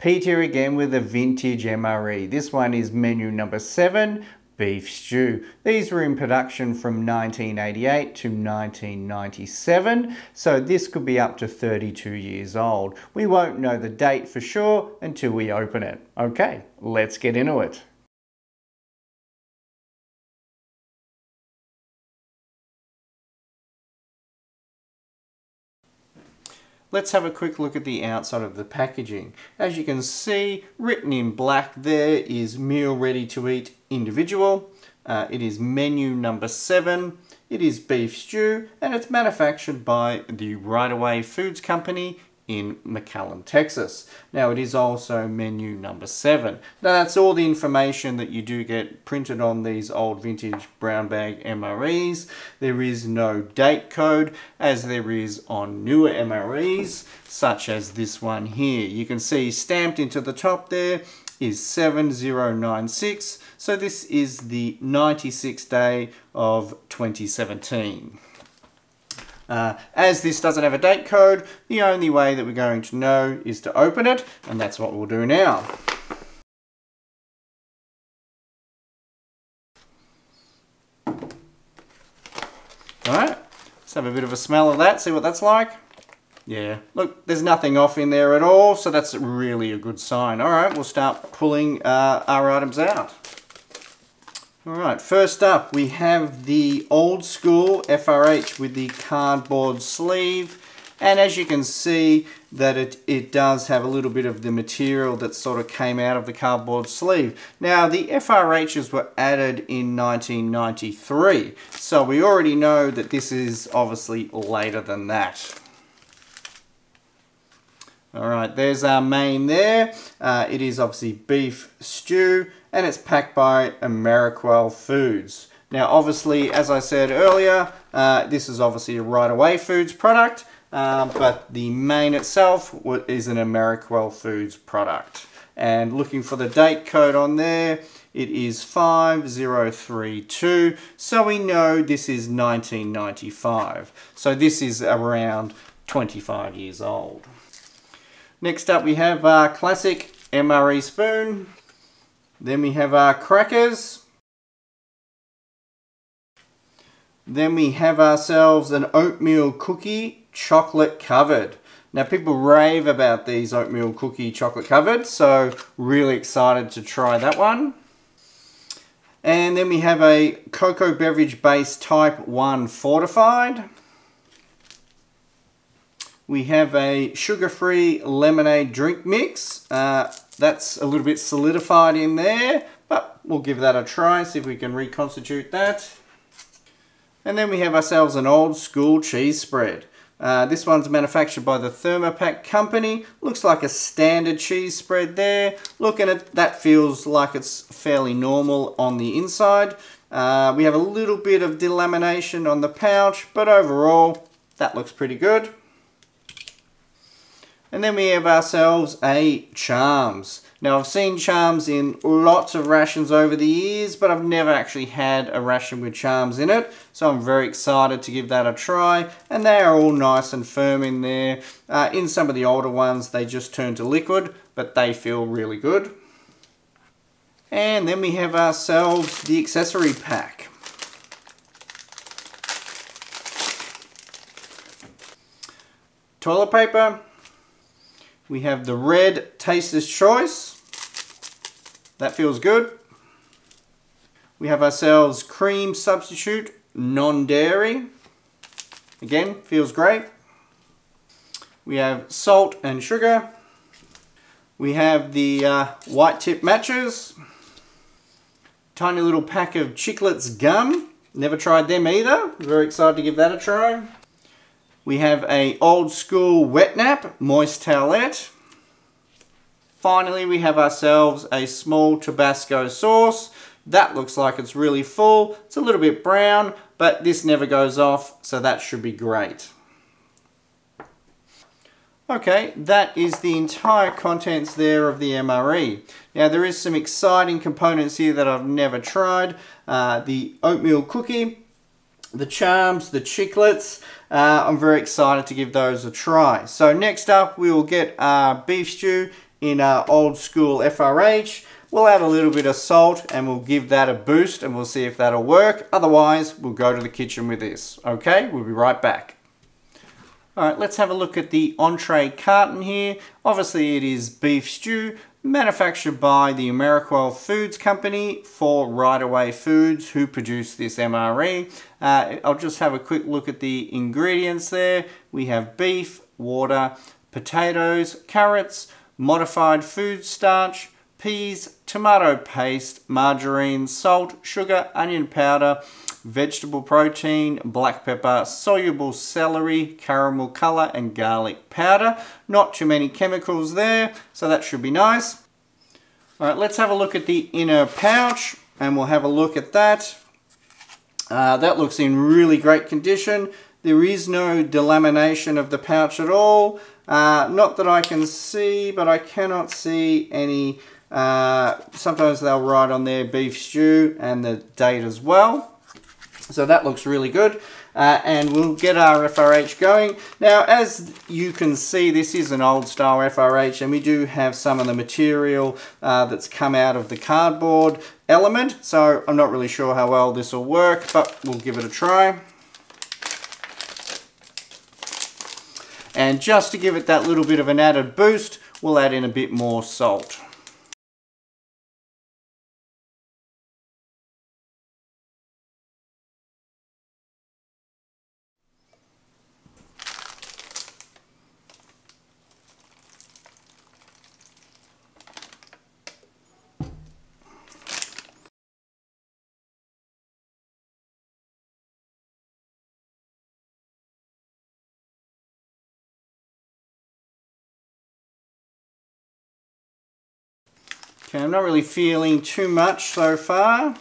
Pete here again with a vintage MRE. This one is menu number 7, beef stew. These were in production from 1988 to 1997, so this could be up to 32 years old. We won't know the date for sure until we open it. Okay, let's get into it. Let's have a quick look at the outside of the packaging. As you can see, written in black there is meal ready to eat individual. It is menu number 7. It is beef stew and it's manufactured by the Right Away Foods Company in McAllen, Texas. Now it is also menu number 7. Now that's all the information that you do get printed on these old vintage brown bag MREs. There is no date code as there is on newer MREs such as this one here. You can see stamped into the top there is 7096. So this is the 96th day of 2017. As this doesn't have a date code, the only way that we're going to know is to open it, and that's what we'll do now. Alright, let's have a bit of a smell of that, see what that's like. Yeah, look, there's nothing off in there at all, so that's really a good sign. Alright, we'll start pulling our items out. Alright, first up we have the old school FRH with the cardboard sleeve, and as you can see that it does have a little bit of the material that sort of came out of the cardboard sleeve. Now the FRHs were added in 1993, so we already know that this is obviously later than that. Alright, there's our main there. It is obviously beef stew and it's packed by Ameriquel Foods. Now obviously, as I said earlier, this is obviously a Right Away Foods product, but the main itself is an Ameriquel Foods product. And looking for the date code on there, it is 5032, so we know this is 1995. So this is around 25 years old. Next up we have our classic MRE spoon. Then we have our crackers. Then we have ourselves an oatmeal cookie chocolate covered. Now people rave about these oatmeal cookie chocolate covered, so really excited to try that one. And then we have a cocoa beverage base type 1 fortified. We have a sugar-free lemonade drink mix. That's a little bit solidified in there, but we'll give that a try, see if we can reconstitute that. And then we have ourselves an old school cheese spread. This one's manufactured by the Thermopack company. Looks like a standard cheese spread there. Looking at that, feels like it's fairly normal on the inside. We have a little bit of delamination on the pouch, but overall, that looks pretty good. And then we have ourselves a Charms. Now I've seen Charms in lots of rations over the years, but I've never actually had a ration with Charms in it. So I'm very excited to give that a try. And they are all nice and firm in there. In some of the older ones, they just turn to liquid, but they feel really good. And then we have ourselves the accessory pack. Toilet paper. We have the red Taster's Choice. That feels good. We have ourselves cream substitute, non-dairy. Again, feels great. We have salt and sugar. We have the white tip matches. Tiny little pack of Chiclets gum. Never tried them either. Very excited to give that a try. We have a old school wet nap, moist towelette. Finally, we have ourselves a small Tabasco sauce. That looks like it's really full. It's a little bit brown, but this never goes off, so that should be great. Okay, that is the entire contents there of the MRE. Now there is some exciting components here that I've never tried. The oatmeal cookie, the Charms, the Chiclets. I'm very excited to give those a try. So next up we will get our beef stew in our old school FRH. We'll add a little bit of salt and we'll give that a boost and we'll see if that'll work. Otherwise, we'll go to the kitchen with this. Okay, we'll be right back. Alright, let's have a look at the entree carton here. Obviously it is beef stew, manufactured by the Ameriquel Foods Company for Right Away Foods, who produce this MRE. I'll just have a quick look at the ingredients there. We have beef, water, potatoes, carrots, modified food starch, peas, tomato paste, margarine, salt, sugar, onion powder, vegetable protein, black pepper, soluble celery, caramel color, and garlic powder. Not too many chemicals there, so that should be nice. Alright, let's have a look at the inner pouch, and we'll have a look at that. That looks in really great condition. There is no delamination of the pouch at all. Not that I can see, but I cannot see any. Sometimes they'll write on there beef stew and the date as well. So that looks really good. And we'll get our FRH going. Now, as you can see, this is an old style FRH, and we do have some of the material that's come out of the cardboard element. So I'm not really sure how well this will work, but we'll give it a try. And just to give it that little bit of an added boost, we'll add in a bit more salt. Okay, I'm not really feeling too much so far.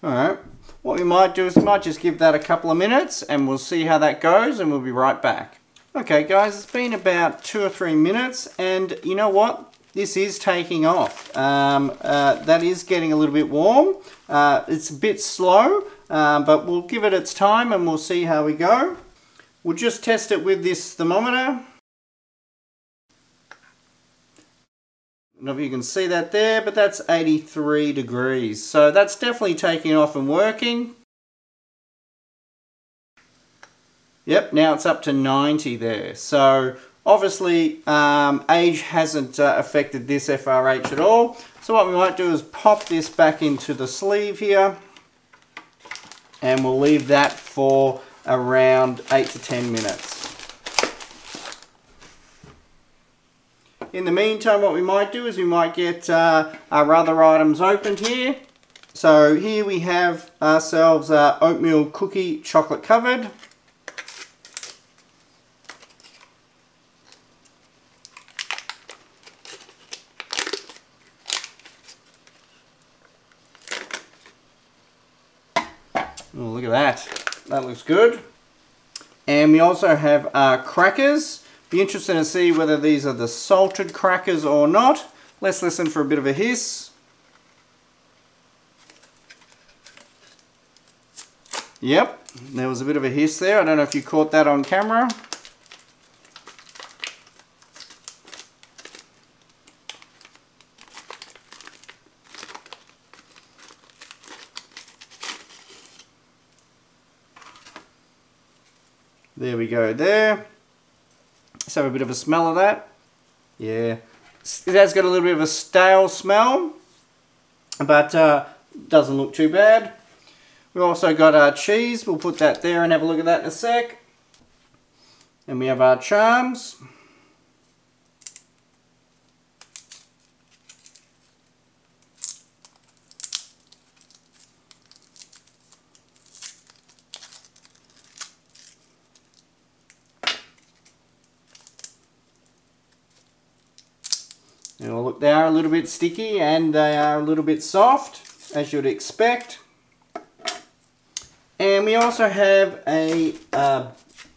Alright, what we might do is we might just give that a couple of minutes and we'll see how that goes and we'll be right back. Okay guys, it's been about 2 or 3 minutes and you know what? This is taking off. That is getting a little bit warm. It's a bit slow, but we'll give it its time and we'll see how we go. We'll just test it with this thermometer. I don't know if you can see that there, but that's 83 degrees. So that's definitely taking off and working. Yep, now it's up to 90 there. So obviously age hasn't affected this FRH at all. So what we might do is pop this back into the sleeve here. And we'll leave that for around 8 to 10 minutes. In the meantime, what we might do is we might get our other items opened here. So here we have ourselves oatmeal cookie chocolate covered. Oh, look at that. That looks good. And we also have crackers. Be interested to see whether these are the salted crackers or not. Let's listen for a bit of a hiss. Yep, there was a bit of a hiss there. I don't know if you caught that on camera. There we go there. Let's have a bit of a smell of that. Yeah, it has got a little bit of a stale smell, but doesn't look too bad. We've also got our cheese. We'll put that there and have a look at that in a sec. And we have our charms. And look, they are a little bit sticky and they are a little bit soft, as you'd expect. And we also have a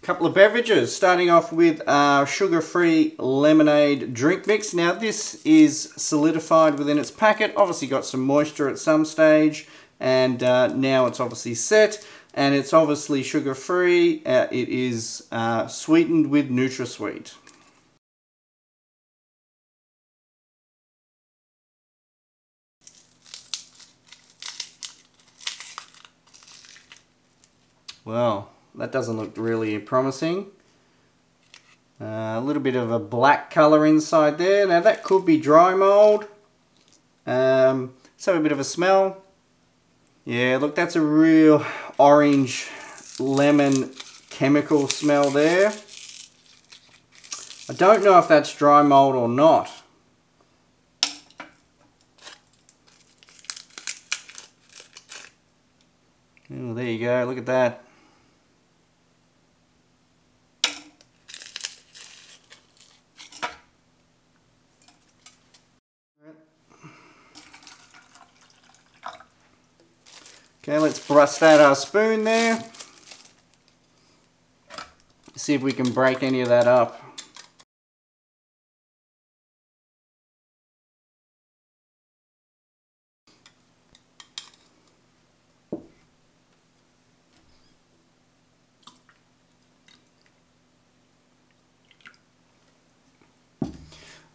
couple of beverages, starting off with our sugar-free lemonade drink mix. Now this is solidified within its packet, obviously got some moisture at some stage, and now it's obviously set. and it's obviously sugar-free. It is sweetened with NutraSweet. Well, that doesn't look really promising. A little bit of a black colour inside there. Now that could be dry mould. Let's have a bit of a smell. Yeah, look, that's a real orange lemon chemical smell there. I don't know if that's dry mould or not. Oh, there you go, look at that. Okay, let's bust out our spoon there. See if we can break any of that up.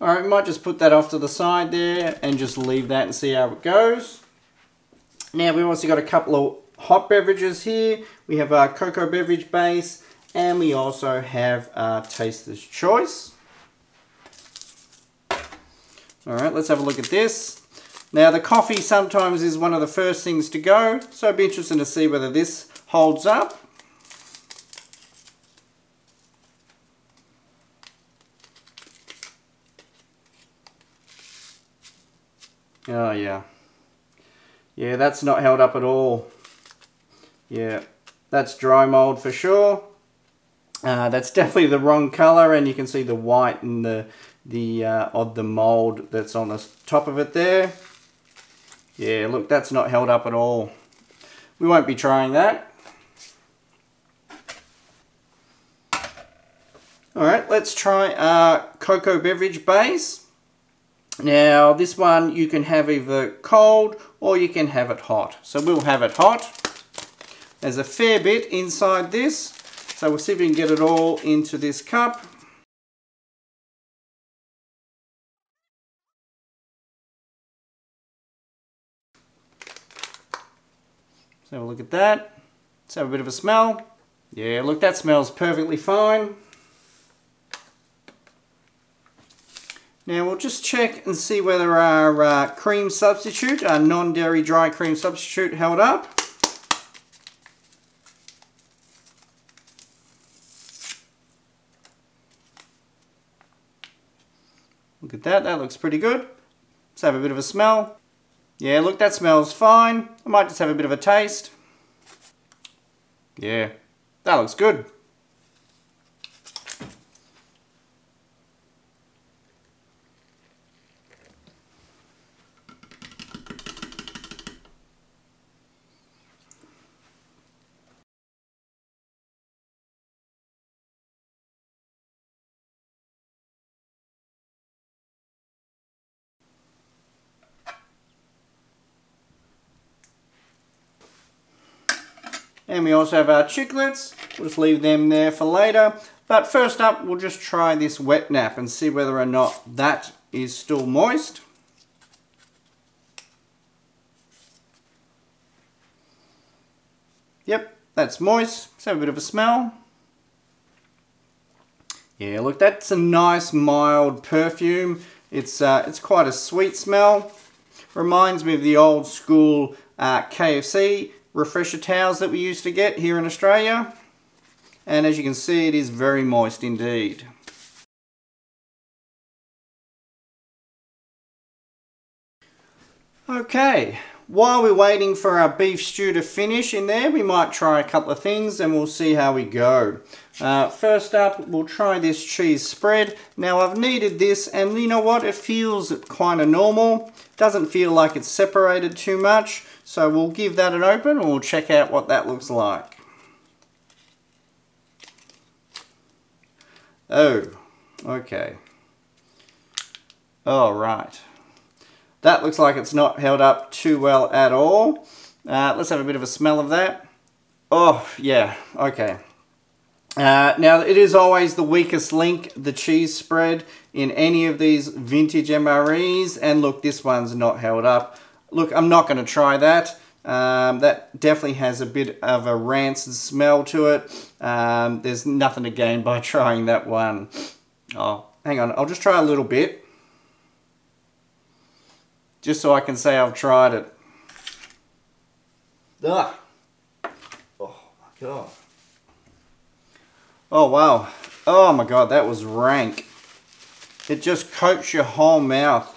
Alright, we might just put that off to the side there and just leave that and see how it goes. Now we've also got a couple of hot beverages here. We have our cocoa beverage base, and we also have our taster's choice. Alright, let's have a look at this. Now the coffee sometimes is one of the first things to go, so it'd be interesting to see whether this holds up. Oh yeah. Yeah, that's not held up at all. Yeah, that's dry mold for sure. That's definitely the wrong color, and you can see the white and the mold that's on the top of it there. Yeah, look, that's not held up at all. We won't be trying that. Alright, let's try our cocoa beverage base. Now this one you can have either cold or you can have it hot. So we'll have it hot. There's a fair bit inside this, so we'll see if we can get it all into this cup. Let's have a look at that. Let's have a bit of a smell. Yeah, look, that smells perfectly fine. Now we'll just check and see whether our cream substitute, our non-dairy dry cream substitute, held up. Look at that, that looks pretty good. Let's have a bit of a smell. Yeah, look, that smells fine. I might just have a bit of a taste. Yeah, that looks good. And we also have our chiclets. We'll just leave them there for later. But first up, we'll just try this wet nap and see whether or not that is still moist. Yep, that's moist. Let's have a bit of a smell. Yeah, look, that's a nice mild perfume. It's quite a sweet smell. Reminds me of the old school KFC refresher towels that we used to get here in Australia. And as you can see, it is very moist indeed. Okay, while we're waiting for our beef stew to finish in there, we might try a couple of things and we'll see how we go. First up, we'll try this cheese spread. Now I've kneaded this, and you know what, it feels kind of normal. Doesn't feel like it's separated too much. So we'll give that an open and we'll check out what that looks like. Oh, okay. All right. That looks like it's not held up too well at all. Let's have a bit of a smell of that. Oh, yeah, okay. Now, it is always the weakest link, the cheese spread, in any of these vintage MREs. And look, this one's not held up. Look, I'm not going to try that. That definitely has a bit of a rancid smell to it. There's nothing to gain by trying that one. Oh, hang on, I'll just try a little bit. Just so I can say I've tried it. Ugh. Oh my god. Oh wow. Oh my god, that was rank. It just coats your whole mouth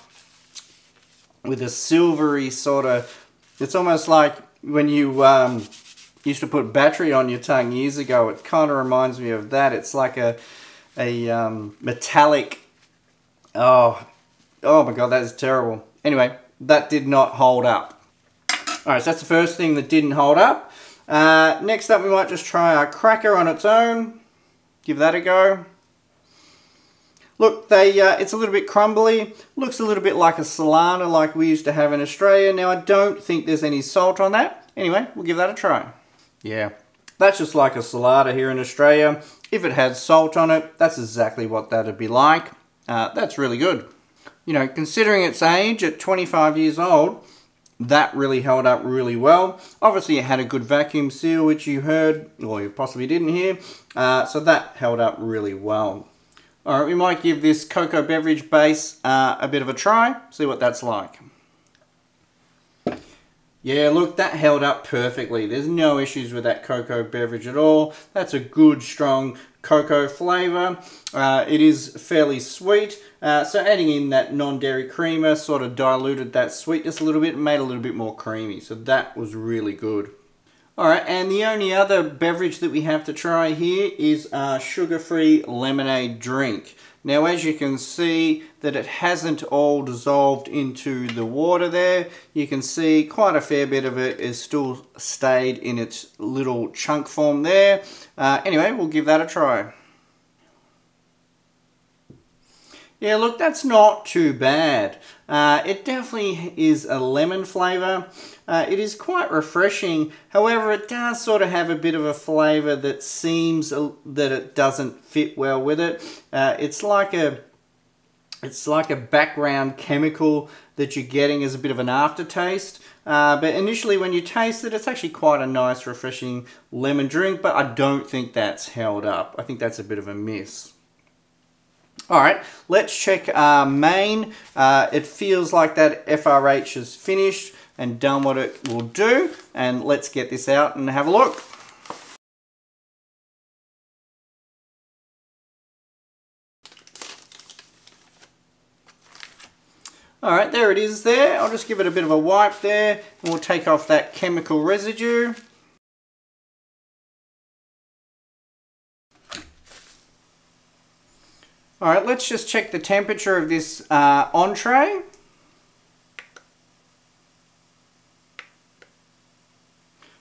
with a silvery sort of... It's almost like when you used to put battery on your tongue years ago. It kind of reminds me of that. It's like a metallic... Oh my god, that is terrible. Anyway, that did not hold up. Alright, so that's the first thing that didn't hold up. Next up, we might just try our cracker on its own. Give that a go. Look, it's a little bit crumbly. Looks a little bit like a salada like we used to have in Australia. Now, I don't think there's any salt on that. Anyway, we'll give that a try. Yeah, that's just like a salada here in Australia. If it had salt on it, that's exactly what that'd be like. That's really good. You know, considering its age at 25 years old, that really held up really well. Obviously, it had a good vacuum seal, which you heard, or you possibly didn't hear. So that held up really well. Alright, we might give this cocoa beverage base a bit of a try, see what that's like. Yeah, look, that held up perfectly. There's no issues with that cocoa beverage at all. That's a good, strong cocoa flavour. It is fairly sweet, so adding in that non-dairy creamer sort of diluted that sweetness a little bit and made it a little bit more creamy. So that was really good. Alright, and the only other beverage that we have to try here is our sugar-free lemonade drink. Now, as you can see that it hasn't all dissolved into the water there. You can see quite a fair bit of it is still stayed in its little chunk form there. Anyway, we'll give that a try. Yeah, look, that's not too bad. It definitely is a lemon flavour. It is quite refreshing. However, it does sort of have a bit of a flavour that seems that it doesn't fit well with it. It's like a background chemical that you're getting as a bit of an aftertaste. But initially when you taste it, it's actually quite a nice, refreshing lemon drink. But I don't think that's held up. I think that's a bit of a miss. Alright, let's check our main. It feels like that FRH is finished and done what it will do. And let's get this out and have a look. Alright, there it is there. I'll just give it a bit of a wipe there and we'll take off that chemical residue. Alright, let's just check the temperature of this entree.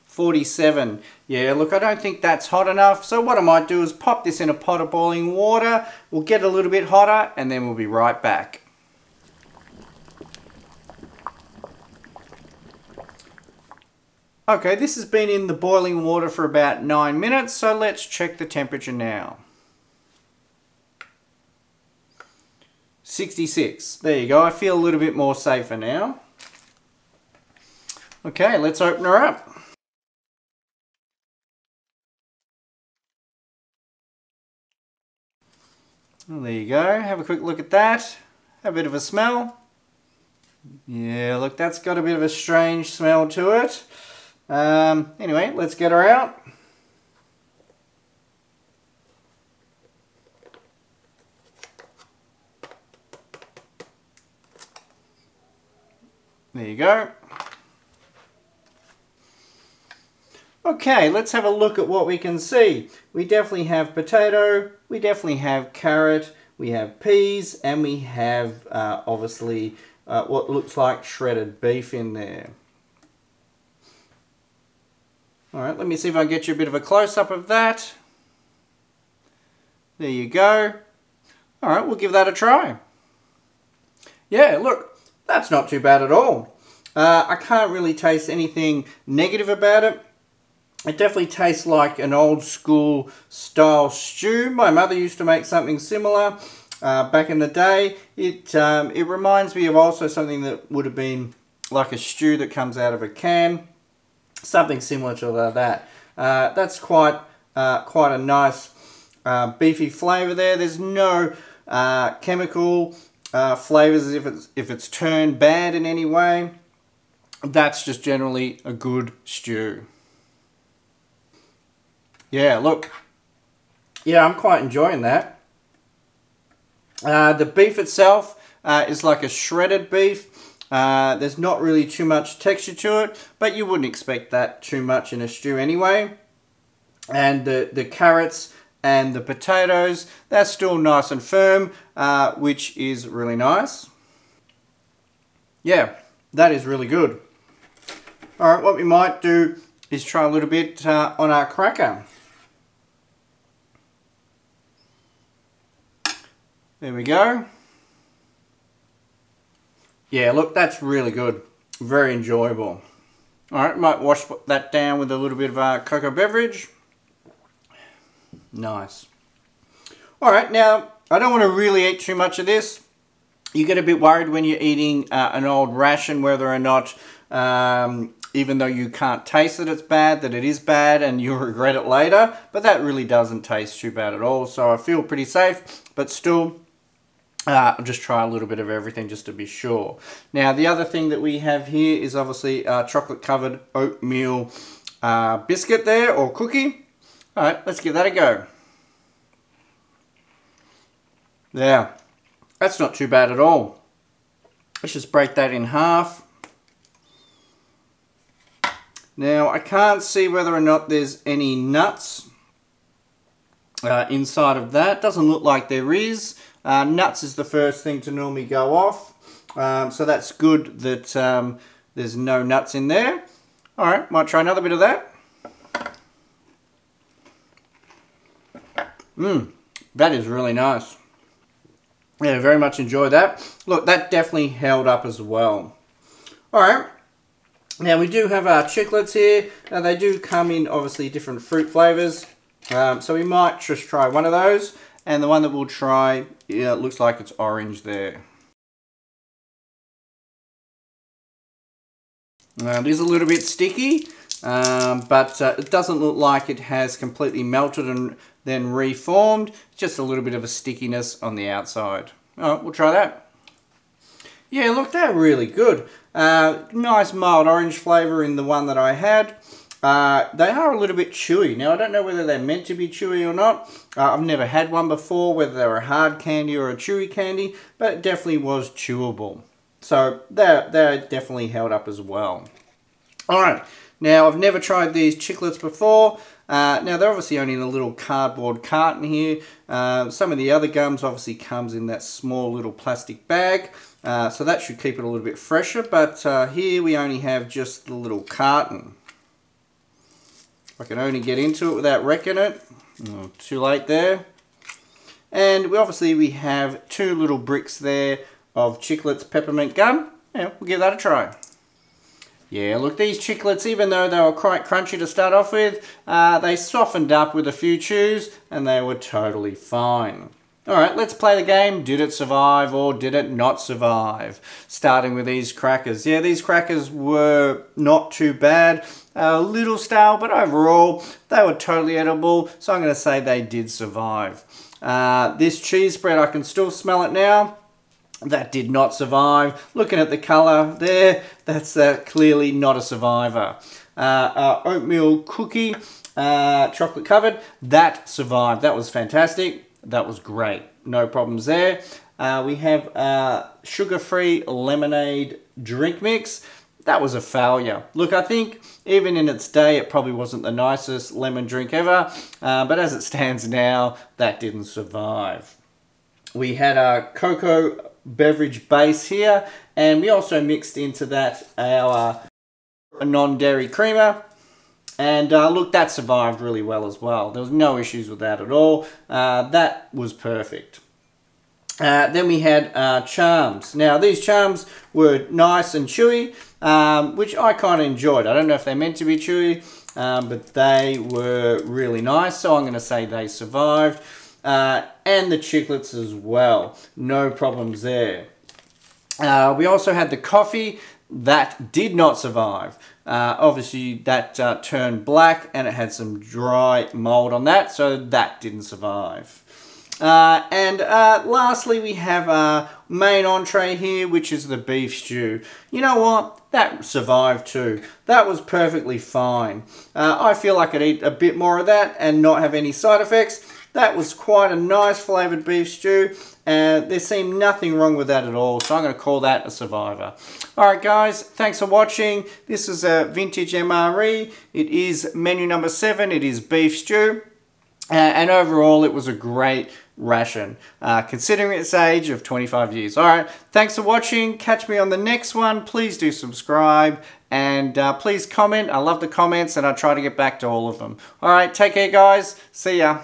(47). Yeah, look, I don't think that's hot enough. So what I might do is pop this in a pot of boiling water. We'll get a little bit hotter and then we'll be right back. Okay, this has been in the boiling water for about 9 minutes, so let's check the temperature now. 66. There you go. I feel a little bit more safer now. Okay, let's open her up. Well, there you go. Have a quick look at that. Have a bit of a smell. Yeah, look, that's got a bit of a strange smell to it. Anyway, let's get her out. There you go. Okay, let's have a look at what we can see. We definitely have potato, we definitely have carrot, we have peas, and we have obviously what looks like shredded beef in there. Alright, let me see if I can get you a bit of a close-up of that. There you go. Alright, we'll give that a try. Yeah, look. That's not too bad at all. I can't really taste anything negative about it. It definitely tastes like an old school style stew. My mother used to make something similar back in the day. It reminds me of also something that would have been like a stew that comes out of a can. Something similar to that. That's quite a nice beefy flavour there. There's no chemical flavours if it's turned bad in any way. That's just generally a good stew. Yeah, look. Yeah, I'm quite enjoying that. The beef itself is like a shredded beef. There's not really too much texture to it, but you wouldn't expect that too much in a stew anyway. And the carrots and the potatoes, they're still nice and firm, which is really nice. Yeah, that is really good. Alright, what we might do is try a little bit on our cracker. There we go. Yeah, look, that's really good. Very enjoyable. Alright, might wash that down with a little bit of our cocoa beverage. Nice. Alright, now, I don't want to really eat too much of this. You get a bit worried when you're eating an old ration, whether or not, even though you can't taste that it's bad, that it is bad and you'll regret it later. But that really doesn't taste too bad at all. So I feel pretty safe, but still, I'll just try a little bit of everything just to be sure. Now, the other thing that we have here is obviously chocolate covered oatmeal biscuit there, or cookie. Alright, let's give that a go. Yeah, that's not too bad at all. Let's just break that in half. Now, I can't see whether or not there's any nuts inside of that. Doesn't look like there is. Nuts is the first thing to normally go off. So that's good that there's no nuts in there. Alright, might try another bit of that. That is really nice. Yeah, very much enjoy that. Look, that definitely held up as well. Alright. Now we do have our chiclets here. Now they do come in obviously different fruit flavours. So we might just try one of those. And the one that we'll try, yeah, it looks like it's orange there. It is a little bit sticky, but it doesn't look like it has completely melted and then reformed. It's just a little bit of a stickiness on the outside. Alright, we'll try that. Yeah, look, they're really good. Nice mild orange flavour in the one that I had. They are a little bit chewy. Now, I don't know whether they're meant to be chewy or not. I've never had one before, whether they were a hard candy or a chewy candy, but it definitely was chewable. So, they're definitely held up as well. Alright, now I've never tried these chiclets before. Now, they're obviously only in a little cardboard carton here. Some of the other gums obviously comes in that small little plastic bag. So that should keep it a little bit fresher, but here we only have just the little carton. I can only get into it without wrecking it. Oh, too late there. And we have two little bricks there of Chiclets peppermint gum. Yeah, we'll give that a try. Yeah, look, these Chiclets, even though they were quite crunchy to start off with, they softened up with a few chews and they were totally fine. Alright, let's play the game. Did it survive or did it not survive? Starting with these crackers. Yeah, these crackers were not too bad. A little stale, but overall, they were totally edible. So I'm going to say they did survive. This cheese spread, I can still smell it now. That did not survive. Looking at the colour there, that's clearly not a survivor. Oatmeal cookie, chocolate covered, that survived. That was fantastic. That was great. No problems there. We have sugar-free lemonade drink mix. That was a failure. Look, I think even in its day, it probably wasn't the nicest lemon drink ever. But as it stands now, that didn't survive. We had a cocoa beverage base here. And we also mixed into that our non-dairy creamer. And look, that survived really well as well. There was no issues with that at all. That was perfect. Then we had charms. Now, these charms were nice and chewy, which I kind of enjoyed. I don't know if they're meant to be chewy, but they were really nice, so I'm going to say they survived. And the chiclets as well, no problems there. We also had the coffee that did not survive. Obviously that turned black and it had some dry mold on that, so that didn't survive. And lastly we have our main entree here, which is the beef stew. You know what? That survived too. That was perfectly fine. I feel I could eat a bit more of that and not have any side effects. That was quite a nice flavoured beef stew, and there seemed nothing wrong with that at all, so I'm going to call that a survivor. Alright guys, thanks for watching. This is a vintage MRE. It is menu number 7. It is beef stew. And overall, it was a great ration, considering its age of 25 years. Alright, thanks for watching. Catch me on the next one. Please do subscribe, and please comment. I love the comments, and I try to get back to all of them. Alright, take care guys. See ya.